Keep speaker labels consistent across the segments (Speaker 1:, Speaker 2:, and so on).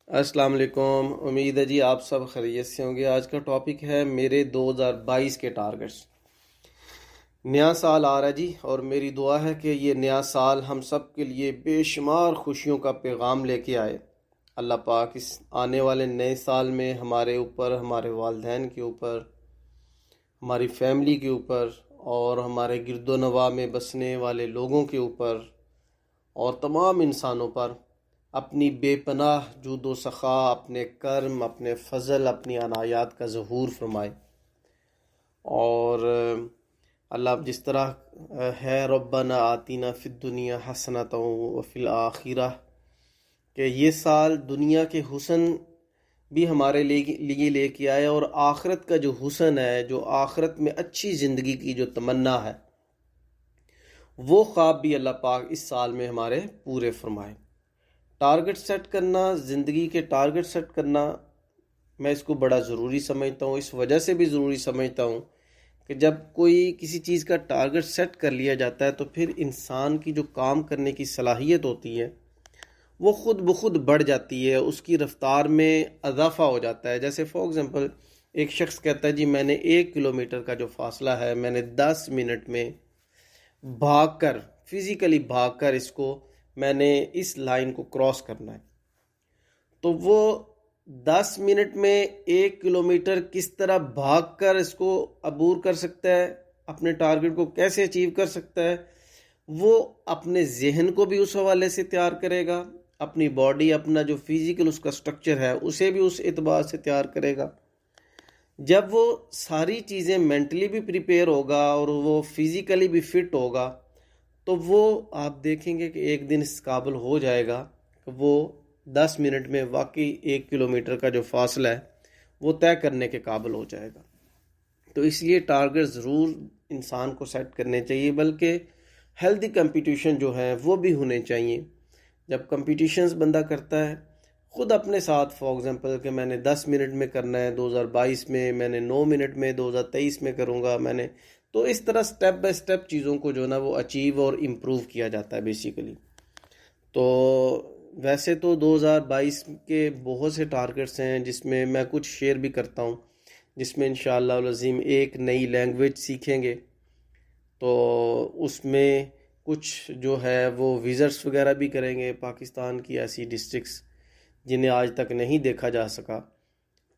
Speaker 1: السلام علیکم، امید ہے جی آپ سب خیریت سے ہوں گے۔ آج کا ٹاپک ہے میرے 2022 کے ٹارگٹس۔ نیا سال آ رہا ہے جی، اور میری دعا ہے کہ یہ نیا سال ہم سب کے لیے بے شمار خوشیوں کا پیغام لے کے آئے۔ اللہ پاک اس آنے والے نئے سال میں ہمارے اوپر، ہمارے والدین کے اوپر، ہماری فیملی کے اوپر اور ہمارے گرد و نواح میں بسنے والے لوگوں کے اوپر اور تمام انسانوں پر اپنی بے پناہ جود و سخا، اپنے کرم، اپنے فضل، اپنی عنایات کا ظہور فرمائے۔ اور اللہ جس طرح ہے ربنا آتینا فی الدنیا حسنۃ وفی الآخرہ، کہ یہ سال دنیا کے حسن بھی ہمارے لیے لے کے آئے، اور آخرت کا جو حسن ہے، جو آخرت میں اچھی زندگی کی جو تمنا ہے، وہ خواب بھی اللہ پاک اس سال میں ہمارے پورے فرمائے۔ ٹارگٹ سیٹ کرنا، زندگی کے ٹارگٹ سیٹ کرنا، میں اس کو بڑا ضروری سمجھتا ہوں۔ اس وجہ سے بھی ضروری سمجھتا ہوں کہ جب کوئی کسی چیز کا ٹارگٹ سیٹ کر لیا جاتا ہے تو پھر انسان کی جو کام کرنے کی صلاحیت ہوتی ہے وہ خود بخود بڑھ جاتی ہے، اس کی رفتار میں اضافہ ہو جاتا ہے۔ جیسے فار ایگزامپل ایک شخص کہتا ہے جی میں نے 1 کلومیٹر کا جو فاصلہ ہے میں نے 10 منٹ میں بھاگ کر، فزیکلی بھاگ کر اس کو میں نے اس لائن کو کراس کرنا ہے، تو وہ 10 منٹ میں 1 کلومیٹر کس طرح بھاگ کر اس کو عبور کر سکتا ہے، اپنے ٹارگٹ کو کیسے اچیو کر سکتا ہے، وہ اپنے ذہن کو بھی اس حوالے سے تیار کرے گا، اپنی باڈی، اپنا جو فزیکل اس کا سٹرکچر ہے اسے بھی اس اعتبار سے تیار کرے گا۔ جب وہ ساری چیزیں مینٹلی بھی پریپیئر ہوگا اور وہ فزیکلی بھی فٹ ہوگا، تو وہ آپ دیکھیں گے کہ ایک دن اس قابل ہو جائے گا کہ وہ 10 منٹ میں واقعی 1 کلومیٹر کا جو فاصلہ ہے وہ طے کرنے کے قابل ہو جائے گا۔ تو اس لیے ٹارگٹ ضرور انسان کو سیٹ کرنے چاہیے، بلکہ ہیلدی کمپٹیشن جو ہے وہ بھی ہونے چاہیے۔ جب کمپٹیشنز بندہ کرتا ہے خود اپنے ساتھ، فار ایگزامپل کہ میں نے 10 منٹ میں کرنا ہے 2022 میں نے 9 منٹ میں 2023 میں کروں گا میں نے، تو اس طرح سٹیپ بائی سٹیپ چیزوں کو جو ہے نا وہ اچیو اور امپروو کیا جاتا ہے بیسیکلی۔ تو ویسے تو 2022 کے بہت سے ٹارگٹس ہیں جس میں میں کچھ شیئر بھی کرتا ہوں، جس میں انشاءاللہ العظیم ایک نئی لینگویج سیکھیں گے، تو اس میں کچھ جو ہے وہ وزٹس وغیرہ بھی کریں گے پاکستان کی ایسی ڈسٹرکس جنہیں آج تک نہیں دیکھا جا سکا،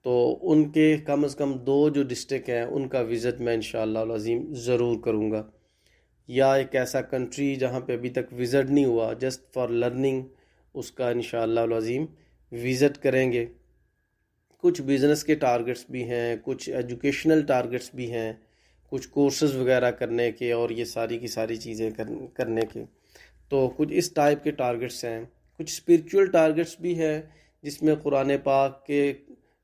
Speaker 1: تو ان کے کم از کم 2 جو ڈسٹرک ہیں ان کا وزٹ میں انشاءاللہ العظیم ضرور کروں گا، یا ایک ایسا کنٹری جہاں پہ ابھی تک وزٹ نہیں ہوا جسٹ فار لرننگ، اس کا انشاءاللہ العظیم وزٹ کریں گے۔ کچھ بزنس کے ٹارگٹس بھی ہیں، کچھ ایجوکیشنل ٹارگٹس بھی ہیں، کچھ کورسز وغیرہ کرنے کے، اور یہ ساری کی ساری چیزیں کرنے کے، تو کچھ اس ٹائپ کے ٹارگٹس ہیں۔ کچھ اسپرچول ٹارگٹس بھی ہیں جس میں قرآن پاک کے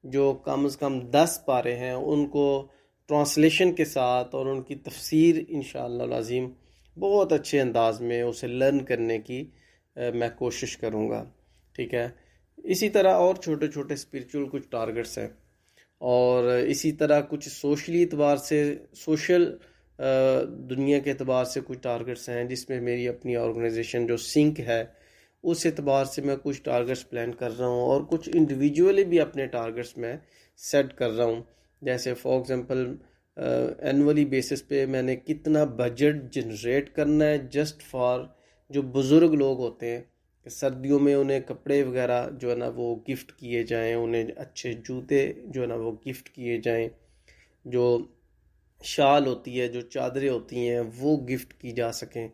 Speaker 1: جو کم از کم 10 پارے ہیں ان کو ٹرانسلیشن کے ساتھ اور ان کی تفسیر انشاءاللہ العظیم بہت اچھے انداز میں اسے لرن کرنے کی میں کوشش کروں گا، ٹھیک ہے۔ اسی طرح اور چھوٹے چھوٹے اسپرچول کچھ ٹارگٹس ہیں، اور اسی طرح کچھ سوشلی اعتبار سے، سوشل دنیا کے اعتبار سے کچھ ٹارگٹس ہیں جس میں میری اپنی آرگنائزیشن جو سنک ہے اس اعتبار سے میں کچھ ٹارگٹس پلان کر رہا ہوں، اور کچھ انڈیویجولی بھی اپنے ٹارگٹس میں سیٹ کر رہا ہوں۔ جیسے فار ایگزامپل اینولی بیسس پہ میں نے کتنا بجٹ جنریٹ کرنا ہے جسٹ فار جو بزرگ لوگ ہوتے ہیں، کہ سردیوں میں انہیں کپڑے وغیرہ جو ہے نا وہ گفٹ کیے جائیں، انہیں اچھے جوتے جو ہے نا وہ گفٹ کیے جائیں، جو شال ہوتی ہے، جو چادریں ہوتی ہیں وہ گفٹ کی جا سکیں۔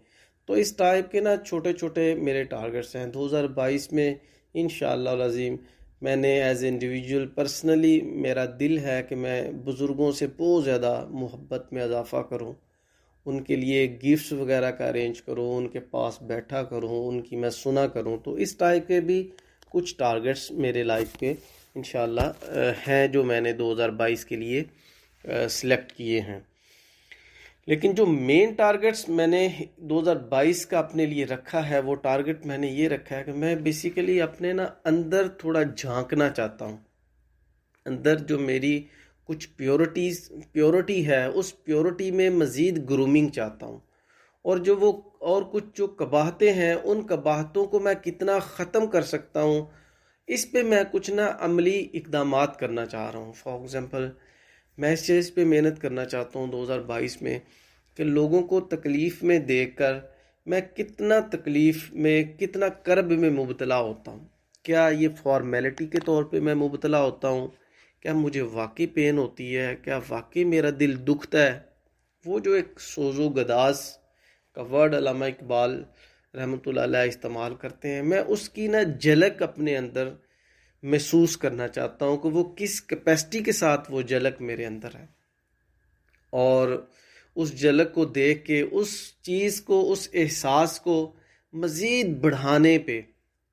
Speaker 1: تو اس ٹائپ کے نا چھوٹے چھوٹے میرے ٹارگٹس ہیں 2022 میں انشاءاللہ العظیم۔ میں نے ایز انڈیویجول پرسنلی میرا دل ہے کہ میں بزرگوں سے بہت زیادہ محبت میں اضافہ کروں، ان کے لیے گفٹس وغیرہ کا ارینج کروں، ان کے پاس بیٹھا کروں، ان کی میں سنا کروں۔ تو اس ٹائپ کے بھی کچھ ٹارگٹس میرے لائف کے انشاءاللہ ہیں جو میں نے 2022 کے لیے سلیکٹ کیے ہیں۔ لیکن جو مین ٹارگٹس میں نے 2022 کا اپنے لیے رکھا ہے، وہ ٹارگٹ میں نے یہ رکھا ہے کہ میں بیسیکلی اپنے نا اندر تھوڑا جھانکنا چاہتا ہوں، اندر جو میری کچھ پیورٹی ہے اس پیورٹی میں مزید گرومنگ چاہتا ہوں، اور کچھ جو قباحتیں ہیں ان قباحتوں کو میں کتنا ختم کر سکتا ہوں، اس پہ میں کچھ عملی اقدامات کرنا چاہ رہا ہوں. فار ایگزامپل میں اس چیز پہ محنت کرنا چاہتا ہوں 2022 میں کہ لوگوں کو تکلیف میں دیکھ کر میں کتنا تکلیف میں، کتنا کرب میں مبتلا ہوتا ہوں. کیا یہ فارمیلٹی کے طور پہ میں مبتلا ہوتا ہوں؟ کیا مجھے واقعی پین ہوتی ہے؟ کیا واقعی میرا دل دکھتا ہے؟ وہ جو ایک سوز و گداز کا ورڈ علامہ اقبال رحمۃ اللہ علیہ استعمال کرتے ہیں، میں اس کی جھلک اپنے اندر محسوس کرنا چاہتا ہوں کہ وہ کس کیپیسٹی کے ساتھ وہ جھلک میرے اندر ہے، اور اس جھلک کو دیکھ کے اس چیز کو، اس احساس کو مزید بڑھانے پہ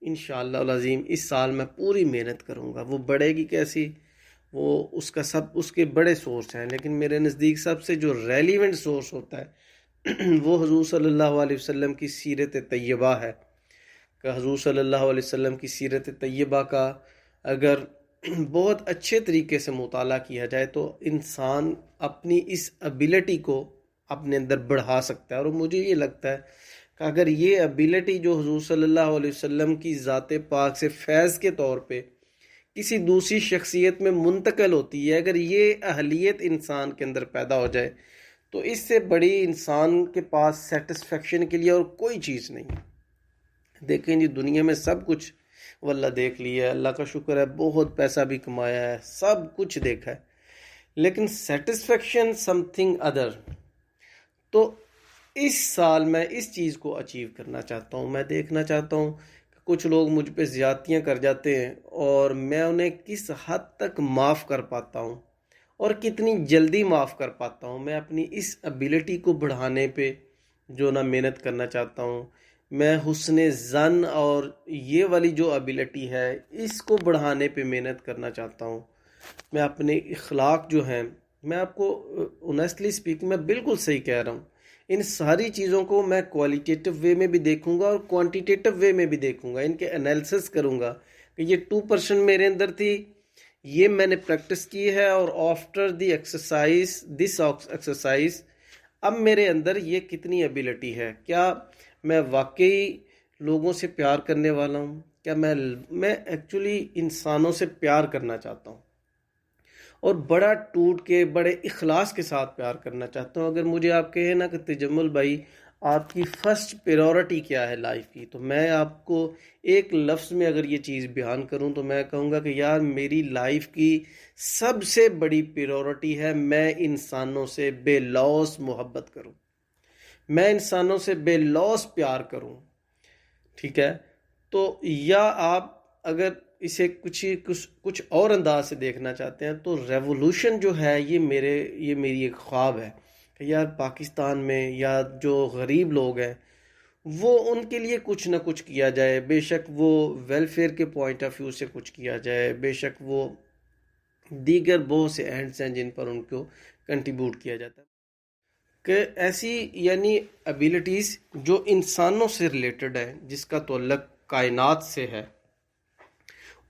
Speaker 1: انشاءاللہ العظیم اس سال میں پوری محنت کروں گا. وہ بڑھے گی کیسی؟ وہ اس کے بڑے سورس ہیں، لیکن میرے نزدیک سب سے جو ریلیونٹ سورس ہوتا ہے وہ حضور صلی اللہ علیہ وسلم کی سیرت طیبہ ہے. کہ حضور صلی اللہ علیہ وسلم کی سیرت طیبہ کا اگر بہت اچھے طریقے سے مطالعہ کیا جائے تو انسان اپنی اس ابیلٹی کو اپنے اندر بڑھا سکتا ہے. اور مجھے یہ لگتا ہے کہ اگر یہ ابیلٹی جو حضور صلی اللہ علیہ وسلم کی ذات پاک سے فیض کے طور پہ کسی دوسری شخصیت میں منتقل ہوتی ہے، اگر یہ اہلیت انسان کے اندر پیدا ہو جائے تو اس سے بڑی انسان کے پاس سیٹسفیکشن کے لیے اور کوئی چیز نہیں. دیکھیں جی، دنیا میں سب کچھ واللہ دیکھ لیا ہے، اللہ کا شکر ہے، بہت پیسہ بھی کمایا ہے، سب کچھ دیکھا ہے، لیکن سیٹسفیکشن سم تھنگ ادر. تو اس سال میں اس چیز کو اچیو کرنا چاہتا ہوں. میں دیکھنا چاہتا ہوں کہ کچھ لوگ مجھ پہ زیادتیاں کر جاتے ہیں اور میں انہیں کس حد تک معاف کر پاتا ہوں اور کتنی جلدی معاف کر پاتا ہوں. میں اپنی اس ابیلٹی کو بڑھانے پہ جو محنت کرنا چاہتا ہوں. میں حسن ظن اور یہ والی جو ابیلٹی ہے اس کو بڑھانے پہ محنت کرنا چاہتا ہوں. میں اپنے اخلاق جو ہیں، میں آپ کو اونیسٹلی اسپیکنگ میں بالکل صحیح کہہ رہا ہوں، ان ساری چیزوں کو میں کوالٹیٹیو وے میں بھی دیکھوں گا اور کوانٹیٹیو وے میں بھی دیکھوں گا. ان کے انالیسس کروں گا کہ یہ 2% میرے اندر تھی، یہ میں نے پریکٹس کی ہے، اور after the exercise this exercise اب میرے اندر یہ کتنی ابیلٹی ہے. کیا میں واقعی لوگوں سے پیار کرنے والا ہوں؟ کیا میں ایکچولی انسانوں سے پیار کرنا چاہتا ہوں اور بڑا ٹوٹ کے، بڑے اخلاص کے ساتھ پیار کرنا چاہتا ہوں. اگر مجھے آپ کہیں کہ تجمل بھائی آپ کی فرسٹ پریورٹی کیا ہے لائف کی، تو میں آپ کو ایک لفظ میں اگر یہ چیز بیان کروں تو میں کہوں گا کہ یار میری لائف کی سب سے بڑی پریورٹی ہے میں انسانوں سے بے لوث محبت کروں، میں انسانوں سے بے لوث پیار کروں. ٹھیک ہے؟ تو یا آپ اگر اسے کچھ اور انداز سے دیکھنا چاہتے ہیں تو ریولوشن جو ہے یہ میری ایک خواب ہے کہ یار پاکستان میں یا جو غریب لوگ ہیں وہ ان کے لیے کچھ نہ کچھ کیا جائے. بے شک وہ ویلفیئر کے پوائنٹ آف ویو سے کچھ کیا جائے، بے شک وہ دیگر بہت سے اینڈس ہیں جن پر ان کو کنٹریبیوٹ کیا جاتا ہے، کہ ایسی ابیلٹیز جو انسانوں سے ریلیٹڈ ہے، جس کا تعلق کائنات سے ہے،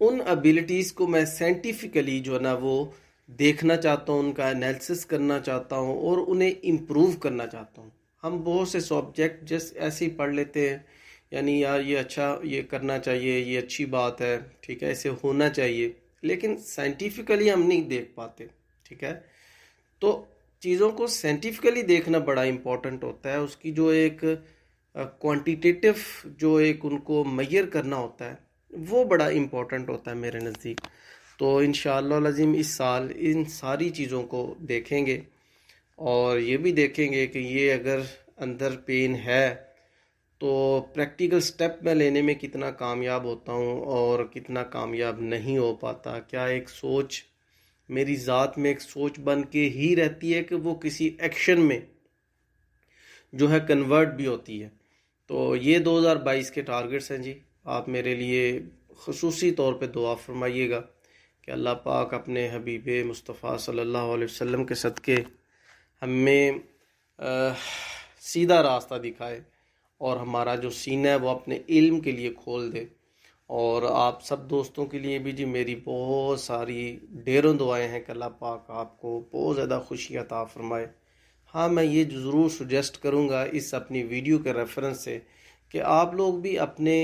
Speaker 1: ان ابیلٹیز کو میں سائنٹیفکلی جو وہ دیکھنا چاہتا ہوں، ان کا انالیسس کرنا چاہتا ہوں اور انہیں امپروو کرنا چاہتا ہوں. ہم بہت سے سبجیکٹ جس ایسے ہی پڑھ لیتے ہیں، یار یہ اچھا، یہ کرنا چاہیے، یہ اچھی بات ہے، ٹھیک ہے، ایسے ہونا چاہیے، لیکن سائنٹیفکلی ہم نہیں دیکھ پاتے. ٹھیک ہے؟ تو چیزوں کو سائنٹیفکلی دیکھنا بڑا امپورٹنٹ ہوتا ہے. اس کی جو ایک کوانٹیٹیو جو ایک ان کو میئر کرنا ہوتا ہے وہ بڑا امپورٹنٹ ہوتا ہے میرے نزدیک. تو انشاءاللہ العظیم اس سال ان ساری چیزوں کو دیکھیں گے اور یہ بھی دیکھیں گے کہ یہ اگر اندر پین ہے تو پریکٹیکل سٹیپ میں لینے میں کتنا کامیاب ہوتا ہوں اور کتنا کامیاب نہیں ہو پاتا. کیا ایک سوچ میری ذات میں ایک سوچ بن کے ہی رہتی ہے کہ وہ کسی ایکشن میں جو ہے کنورٹ بھی ہوتی ہے. تو یہ 2022 کے ٹارگٹس ہیں جی. آپ میرے لیے خصوصی طور پہ دعا فرمائیے گا کہ اللہ پاک اپنے حبیب مصطفیٰ صلی اللہ علیہ وسلم کے صدقے ہمیں سیدھا راستہ دکھائے اور ہمارا جو سینہ ہے وہ اپنے علم کے لیے کھول دے. اور آپ سب دوستوں کے لیے بھی جی میری بہت ساری ڈھیروں دعائیں ہیں کہ اللہ پاک آپ کو بہت زیادہ خوشی عطا فرمائے. ہاں، میں یہ ضرور سجیسٹ کروں گا اس اپنی ویڈیو کے ریفرنس سے کہ آپ لوگ بھی اپنے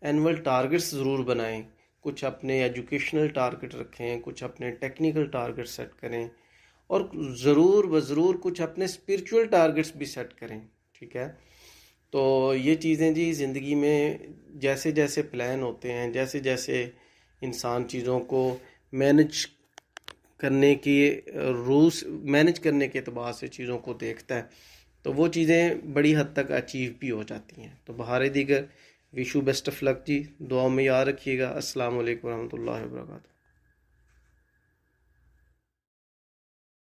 Speaker 1: اینول ٹارگٹس ضرور بنائیں. کچھ اپنے ایجوکیشنل ٹارگٹ رکھیں، کچھ اپنے ٹیکنیکل ٹارگٹ سیٹ کریں، اور ضرور بضرور کچھ اپنے اسپرچول ٹارگٹس بھی سیٹ کریں، ٹھیک ہے؟ تو یہ چیزیں جی زندگی میں جیسے جیسے پلان ہوتے ہیں، جیسے جیسے انسان چیزوں کو مینج کرنے کی مینج کرنے کے اعتبار سے چیزوں کو دیکھتا ہے، تو وہ چیزیں بڑی حد تک اچیو بھی ہو جاتی ہیں۔ تو بہار دیگر ویشو بیسٹ آف لک جی، دعاؤں میں یاد رکھیے گا۔ السلام علیکم ورحمۃ اللہ وبرکاتہ۔